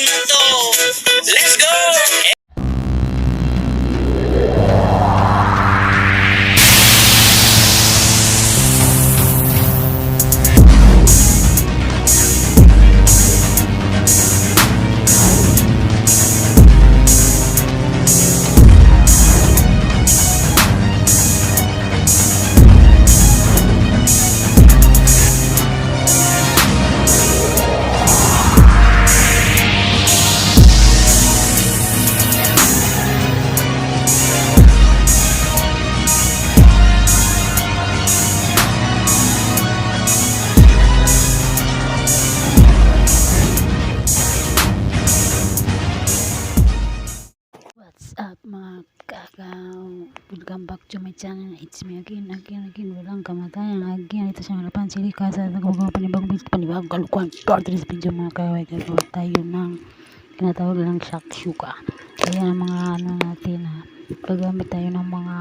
na to. Let's go! What's up mga kakao? Welcome back to my channel. It's me again. Walang kamatayan. Again, ito sa Malapan City. Kasa nagagawa panibagong kalukuhan. Part of this video mga kaway. Gagawa tayo ng tinatawag lang shakshuka. Kaya ang mga ano natin gagamit tayo ng mga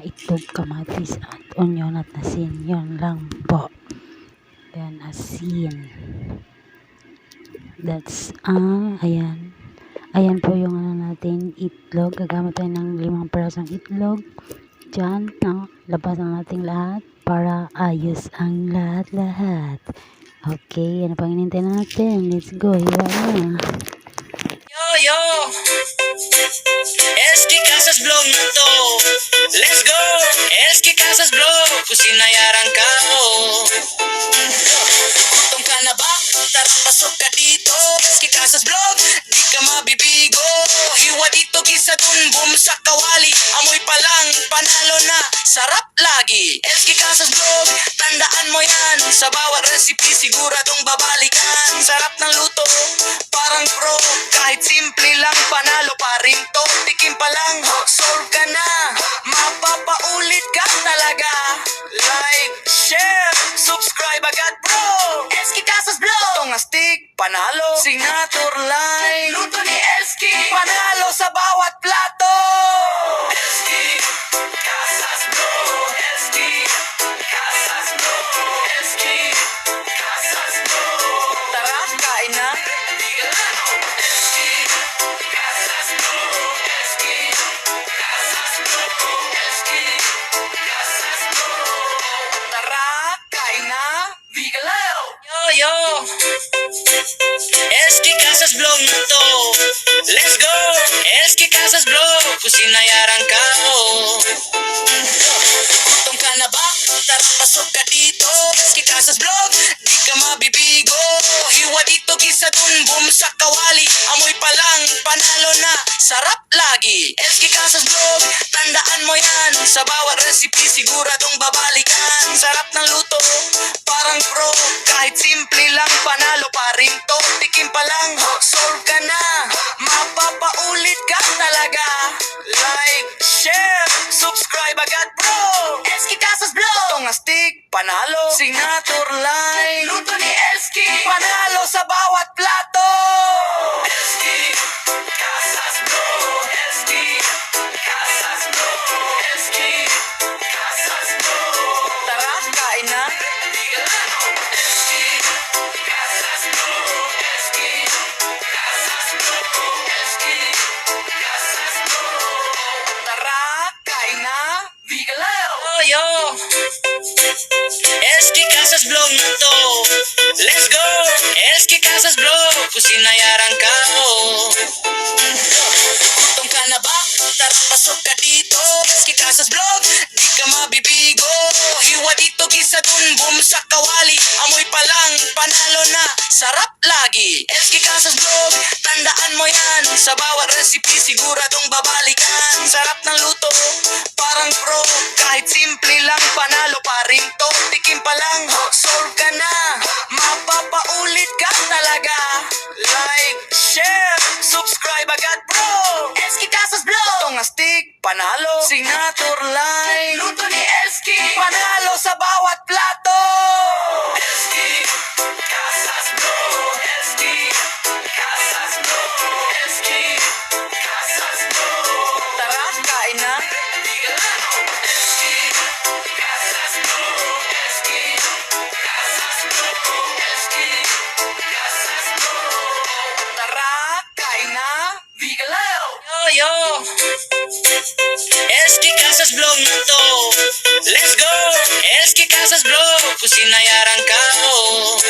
itlog, kamatis at onion at asin. Yun lang po. Yan, asin. That's Ayan po yung ano natin, itlog. Gagamit tayo ng 5 pirasong itlog. Diyan, labasan natin lahat para ayos ang lahat-lahat. Okay, ano pang hinintay natin? Let's go, hiwa na. Yo! SK Casas Vlog na to. Let's go! SK Casas Vlog, kusinayaran ka Gutom ka na ba? Tara, pasok ka dito. SK Casas Vlog, di ka mabibigo. Hiwa dito, gisa dun, boom sa kawali. Amoy pa lang, panalo na, sarap lagi. SK Casas Vlog, tandaan mo yan. Sa bawat recipe, siguradong babalikan. Sarap ng luto, parang pro. Kahit simple lang, panalo pa rin to. Tikim pa lang, solve ka na. Mapapaulit ka talaga. Like, share, subscribe agad bro. SK Casas Vlog, tong astig, panalo. Signature line, luto ni SK, panalo sa bawat plato. SK Casas Vlog, SK Casas Vlog, SK Casas Vlog. Tara, kain na. SK Casas Vlog, SK Casas Vlog, SK Casas Vlog. Tara, kain na. Bigalao. Yo! SK Casas Vlog na to. Let's go! SK Casas Vlog, kusinayaran ka Gutom ka na ba? Tara, pasok ka dito. SK Casas Vlog, di ka mabibigo. Hiwa dito, gisa dun, boom sa kawali. Amoy pa lang, panalo na, sarap lagi. SK Casas Vlog, tandaan mo yan. Sa bawat recipe, siguradong babalikan. Sarap ng luto, parang pro. Kahit simple lang, panalo pa rin to. Tikim pa lang, solve ka na. Mapapaulit ka talaga. Like, share, subscribe agad bro. SK Casas Vlog, tong astig, panalo. Signature line, luto ni SK, panalo sa bawat plato. SK Casas Vlog, SK Casas Vlog, SK Casas Vlog. Tara, kain na. SK Casas Vlog, SK Casas Vlog, SK Casas Vlog. Tara, kain na. Bigalao. Yo! SK Casas Vlog na to. Let's go! SK Casas Vlog, kusinayaran ka Gutom ka na ba? Tara, pasok ka dito. SK Casas Vlog, di ka mabibigo. Hiwa dito, gisa dun, boom sa kawali. Amoy pa lang, panalo na, sarap lagi. SK Casas Vlog, tandaan mo yan. Sa bawat recipe, siguradong babalikan. Sarap ng luto, parang pro. Kahit simple lang, panalo pa rin to. Tikim pa lang, solve ka na. Mapapaulit ka talaga. Like, share, subscribe agad bro. SK Casas Vlog, tong astig, panalo. Signature line, luto ni SK, panalo sa bawat plato. SK Casas Vlog, SK Casas Vlog, SK Casas Vlog. Tara, kain na. SK Casas Vlog, SK Casas sinayarang ka, oh.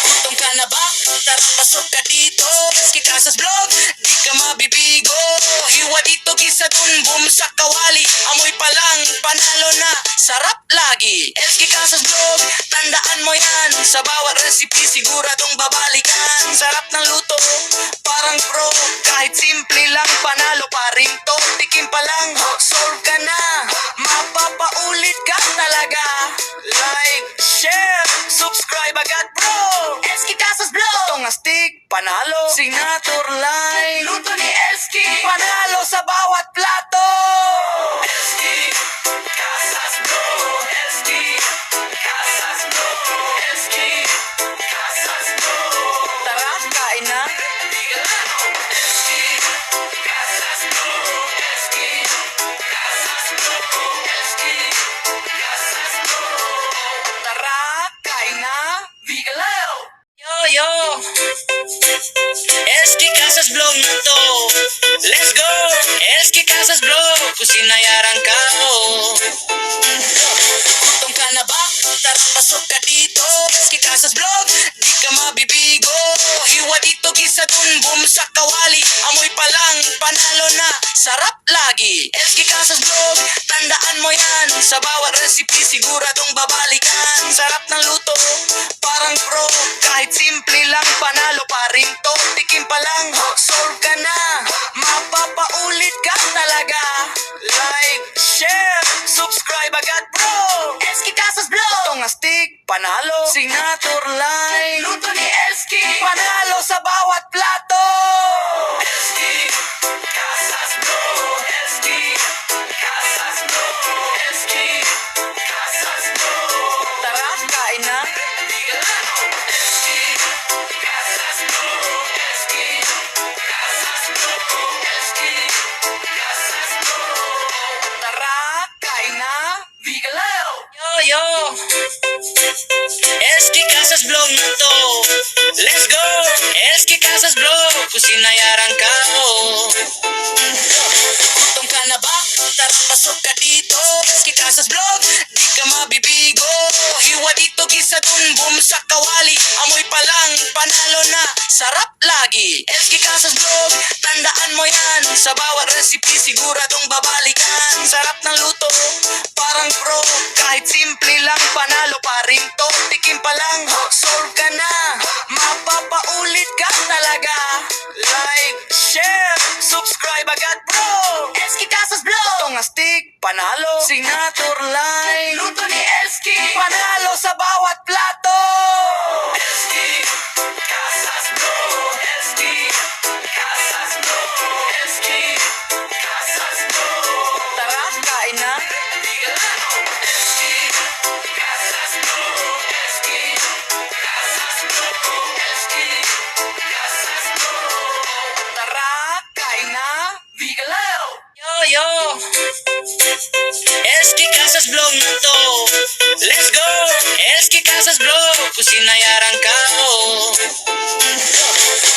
Gutom ka na ba? Tara, pasok ka dito. Eski Casas Vlog, di ka mabibigo. Hiwa dito, gisa dun, boom sa kawali. Amoy pa lang, panalo na, sarap lagi. Eski Casas Vlog, tandaan mo yan. Sa bawat recipe, siguradong babalikan. Sarap ng luto, parang pro. Kahit simple lang, panalo pa rin to. Tikim pa lang, solve ka na. Mapapaulit ka talaga. Like, share, subscribe agad bro. Eski Casas Vlog, itong astig, panalo. Signature line, luto ni Eski, panalo sa bawat plato. Eski Casas Vlog, Eski Casas Vlog, Eski Casas Vlog. Tara, kain na. Eski Casas Vlog, Eski Casas Vlog, Eski Casas Vlog. Tara, kain na. Bigalao. Yo, Eski Casas Vlog na to. Let's go! Eski Casas Vlog, kung sinayarang ka, oh. Gutom ka na ba? Tara, pasok ka dito. Eski Casas Vlog, di ka mabibigo. Hiwa dito, gisa dun, boom sa kawali. Amoy pa lang, panalo na, sarap lagi. Eski Casas Vlog, tandaan mo yan. Sa bawat recipe, siguradong babalikan. Sarap ng luto, parang pro. Kahit simple lang, panalo pa rin to. Tikim pa lang, solve ka na. Mapapaulit ka talaga. Like, share, subscribe agad bro. Eski Casas Vlog, itong astig, panalo. Signature line, luto ni Eski, panalo sa bawat plato. Eski Casas Vlog, Eski Casas Vlog, Eski Casas Vlog. Tara, kain na. Eski Casas Vlog, Eski Casas Vlog, Eski Casas Vlog. Tara, kain na. Bigalao. Yo, Eski Casas Vlog na to. Let's go! Eski Casas Vlog, kung sinayarang ka, oh. Gutom ka na ba? Tara, pasok ka dito. Eski Casas Vlog, di ka mabibigo. Hiwa dito, gisa dun, boom sa kawali. Amoy pa lang, panalo na, sarap lagi. Eski Casas Vlog, tandaan mo yan. Sa bawat recipe, siguradong babalikan. Sarap ng luto, parang pro. Kahit simple lang, panalo pa rin to. Tikim pa lang, solve ka na. Mapapaulit ka talaga. Like, share, subscribe agad bro. Eski Casas Vlog, itong astig, panalo. Signature line, luto ni Eski, panalo sa bawat plato. Eski Casas Vlog, Eski Casas Vlog, Eski Casas Vlog. Tara, kain na. Eski Casas Vlog, Eski Casas Vlog, Eski Casas Vlog. Tara, kain na. Bigalao. Yo, Eski Casas Vlog na to. Let's go! Eski Casas Vlog, kung sinayarang ka, oh.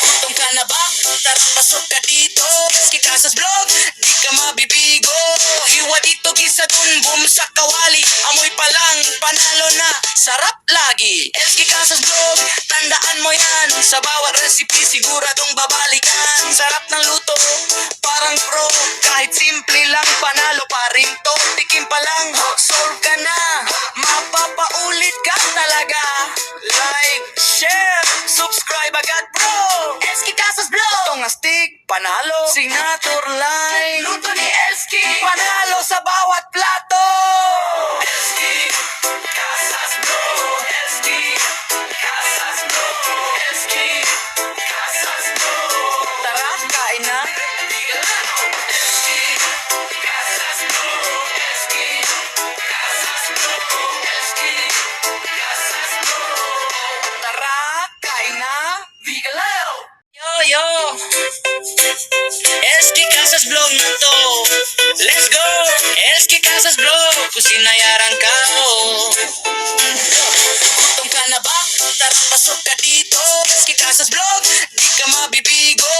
Gutom ka na ba? Tara, pasok ka dito. Eski Casas Vlog, di ka mabibigo. Hiwa dito, gisa dun, boom sa kawali. Amoy pa lang, panalo na, sarap lagi. Eski Casas Vlog, tandaan mo yan. Sa bawat recipe, siguradong babalikan. Sarap ng luto, parang pro. Kahit simple lang, panalo pa rin to. Tikim pa lang, solve ka na. Mapapaulit ka talaga. Like, share, subscribe agad bro. Eski Casas Vlog, itong astig, panalo. Signature line, luto ni Eski, panalo sa bawat plato. Eski Casas Vlog, Eski Casas Vlog, Eski Casas Vlog. Tara, kain na. Eski Casas Vlog, Eski Casas Vlog, Eski Casas Vlog. Tara, kain na. Bigalao. Yo, Eski Casas Vlog na to. Let's go! Eski Casas Vlog, kung sinayarang ka, oh. Gutom ka na ba? Tara, pasok ka dito. Eski Casas Vlog, di ka mabibigo.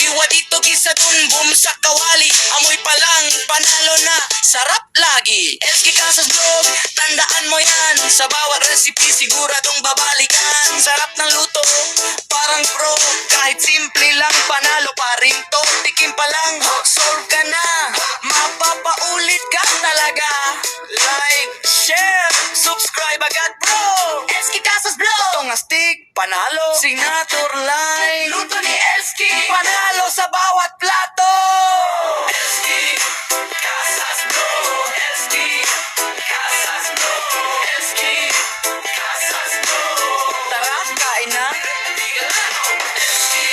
Hiwa dito, gisa dun, boom sa kawali. Amoy pa lang, panalo na, sarap lagi. Elski Casas Vlog, tandaan mo yan. Sa bawat recipe, siguradong babalikan. Sarap ng luto, parang pro. Kahit simple lang, panalo pa rin to. Tikim pa lang, solve ka na. Mapapaulit ka talaga. Like, share, subscribe agad bro. Elski Casas Vlog, tong astig, panalo. Signature line, luto ni Elski, panalo sa bawat plato. Elski Casas Vlog, Elski Casas Vlog, Elski Casas Vlog. Tara, kain na. Elski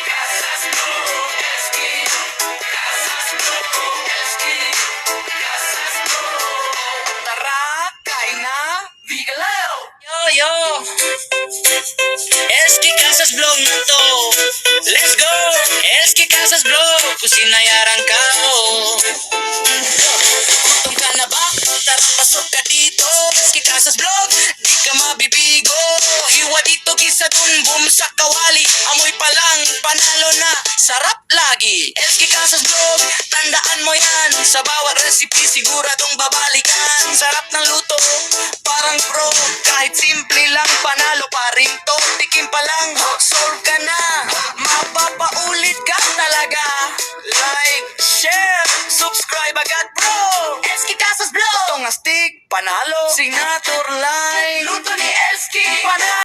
Casas Vlog, Elski Casas Vlog, Elski Casas Vlog. Tara, kain na. Bigalao. Yo. Elski Casas Vlog na to. Let's go! Elski Casas Vlog, kusinayaran ka Gutom ka na ba? Tara, pasok ka dito. Elski Casas Vlog, di ka mabibigo. Hiwa dito, gisa dun, boom sa kawali. Amoy pa lang, panalo na, sarap lagi. Elski Casas Vlog, tandaan mo yan. Sa bawat recipe, siguradong babalikan. Sarap ng luto, parang pro. Kahit simple lang, panalo pa rin to. Tikim pa lang, solve ka na. Mapapaulit ka talaga. Like, share, subscribe agad bro. Elski Casas Vlog, tong astig, panalo. Signature line, luto ni Elski, panalo.